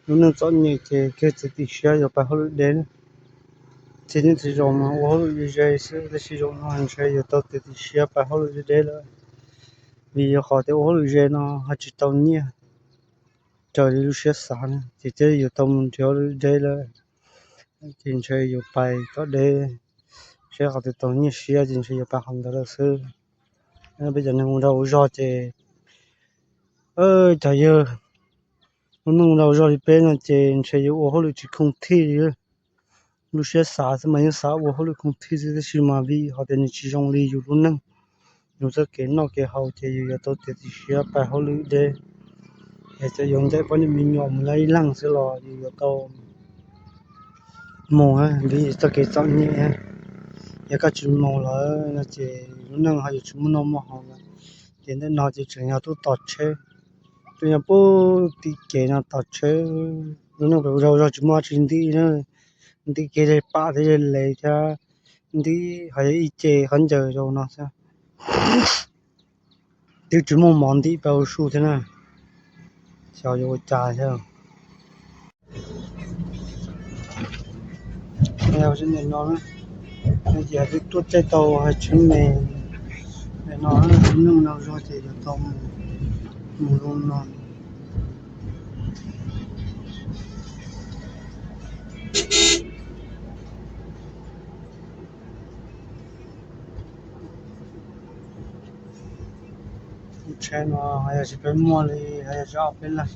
Nous nous sommes que c'était cher, il n'y a pas de c'est une saison, j'ai essayé de saison, j'ai eu d'autres c'était cher, pas holiday là. Vì họ tới holiday nó hay chỉ tao nhỉ. Trời đi lúc sáng, chỉ chơiอยู่tông theo holiday là. Chính chơiอยู่ไปก็ได้ใช้เขาติดตรงนี้เสียจริงใช้อยู่ไปทำได้แล้วซื้อแล้วไปจากนั้นเรารอเจจะเยอะมันเรารอที่เป็นเจนใช้อยู่โอ้โหลูกคงที่ลูกสาสมัยสาโอ้โหลูกคงที่จะชิมาวีเขาเป็นชิจงลีอยู่รุ่นนึงอยู่จะเก่งนอกเก่งเขาเจอยู่ตัวเตติเสียไปเขาเลยเดจะยงใจปนมีหยอมไหลหลังสิรออยู่ตัวหมอดีจะเก่งจังนี่也个全部了，那这可能还有全部那么好了。现在拿起车要都打车，对呀，不的给那打车，那个绕去马车的呢，的给这把这些来着，的还有一节很久就那些，就全部忙的包数的呢，小油炸上。还有是那呢。那也是多在到还全美那弄到说这个到木龙那车呢还是被摸的还是阿边了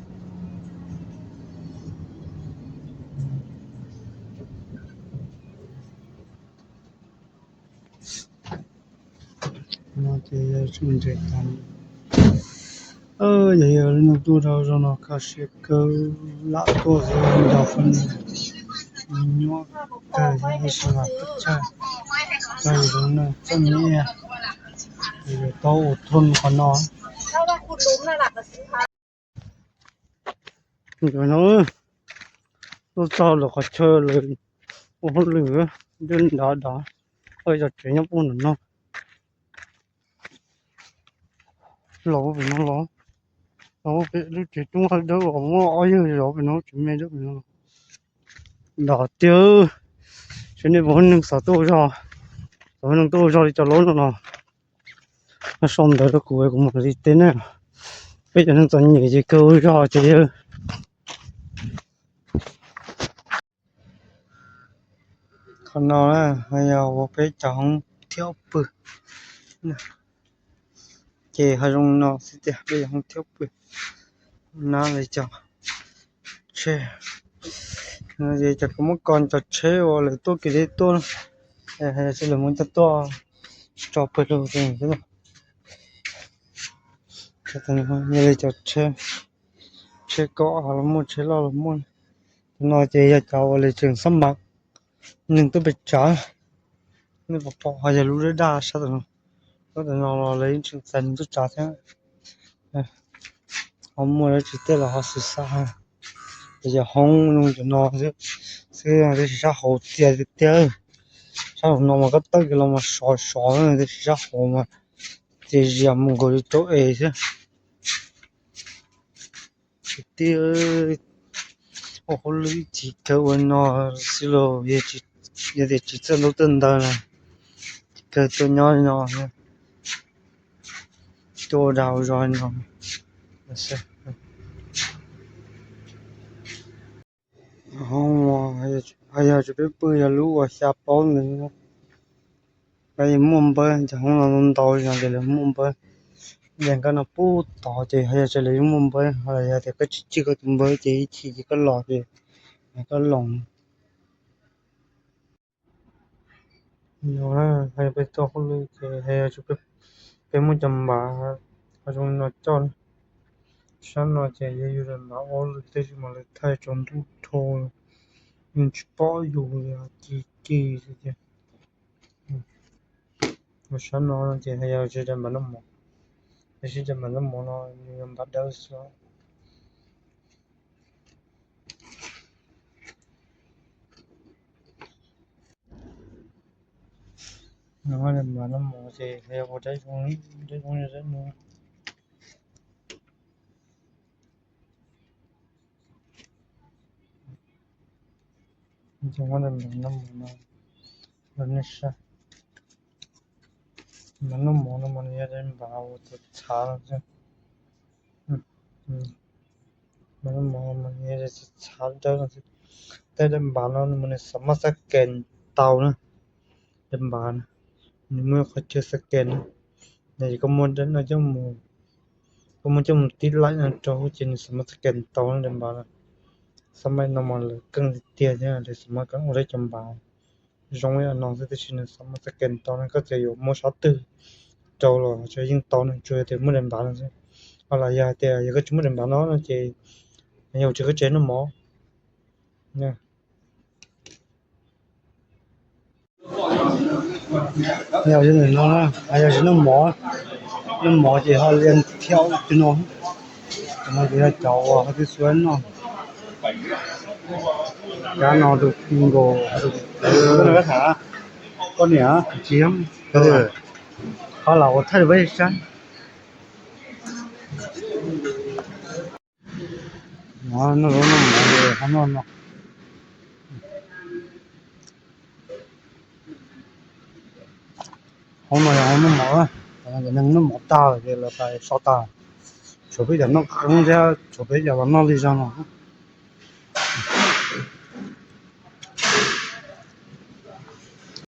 那这也是这单也有人多少说呢可是个拉多是要分我对也是嘛不差但是呢这里也到อดทนขนาดถ้าว่าคุณล้มน่ะล่ะก็ซื้อค่ะเดี๋ยวนะตัวเจ้าเราก็เชิญเลยโอ้โหเหลือเดินด่าจะเจ๋งญี่ปุ่นเนาะเราเป็นน้องเราเป็นลูกจิตตัวเดียวว่าอายุเราเป็นน้องจุ่มไม่ได้เป็นน้องด่าเจ้าฉันนี่บอกนึงสาวตัวจ้าสาวนึงตัวจ้าที่จะล้นเนาะมาซ้อมเดี๋ยวกูกูมาดิเต้นเนี่ยไปจนถึงตอนนี้จะเกิดจ้าจะเยอะขนาดให้เอาไปจังเที่ยวปืนเจ้าให้ลงนอสิเจ้าไปจังเที่ยวปืนน่าเลยจ้าเช่น่าจะจะก็มันก่อนจะเช่ว่าเลยตัวกี่ตัวให้จะเลยมันจะตัวจอบไปเลยใช่ไหมจะทำยังไงจะเช่ก็เอาละมุ่งเช่เราละมุ่งน่าจะอยากจะเอาเลยจึงสมัครหนึ่งตัวไปจ่ายนี่พอจะรู้ได้ใช่ไหมก็แต่เราเลยจึงเซ็นตัวจ่ายใช่ไหมเอาหมดแล้วจิตเตอร์เราศึกษาจะห้องลงจะนอนซึ่งจะศึกษาหัวเตี้ยถ้าเรานอนก็ตั้งเรามาสอนจะศึกษาหัวมาจะยังมึงก็จะตัวใช่เตี้ยโอ้โหเลยจิตเกินนอนสิเรา也得จิตเราตื่นได้นะเกิดตัวน้อยตัวดาวร้อนเนาะใช่ห้องว่าให้จะไปปืนรู้ว่าชาป้อนหนึ่งไปมุ่งไปจะห้องเราต้องต่ออย่างเดียวมุ่งไปอย่างกันนะพูดต่อจะให้จะเลยมุ่งไปให้จะก็จิก็ตุ้มไปจะฉี่ก็หลอดเลยก็หลงเนาะให้ไปต่อคนเลยให้จะไปมุ่งจำบาเขาจงนอนจอนฉันนอนจะอยู่ในมาออลเตจิมาเลยไทยจนทุกโทมันจะป้ออยู่เลยจีสิจ้ะฉันนอนจะให้จะได้มันหมดไม่ใช่จะมันหมดนอนยังบัดเดิสนอนมันหมดจะให้พอได้ตรงนี้ได้ตรงนี้ได้นู้น 정원은 너무 많으셔 너무 얘는 바로 잘하죠 너무 얘는 잘하죠 때는 많은 분이 सम스야 깬 tàu đâm bàn nhưng có chưa scan này có muốn đến là trong mù có muốn trong tí lại là cho trên scan tàu đâm bàn sampai normal căng tiền nha để mà căng ở đây trong bàn trong cái nó sẽ trên scan tàu nó có thể một số từ cho là cho những tàu nó chơi thì muốn đâm bàn chứ hoặc là giờ thì giờ cái chúng đâm bàn nó chỉ nhiều chỉ có trên nó mỏ nha nhiều cho người nó hay là nó mỏ thì họ liền theo cho nó thì là cháu họ thì xuân nó cá nó được ngô được cái thả con nhỉ chiếm họ là thay với sáng nó mỏ nó hôm nay nó mỏ nó mỏ tao thì là phải sao tao chỗ bây giờ nó không ra chỗ bây giờ nó đi ra nó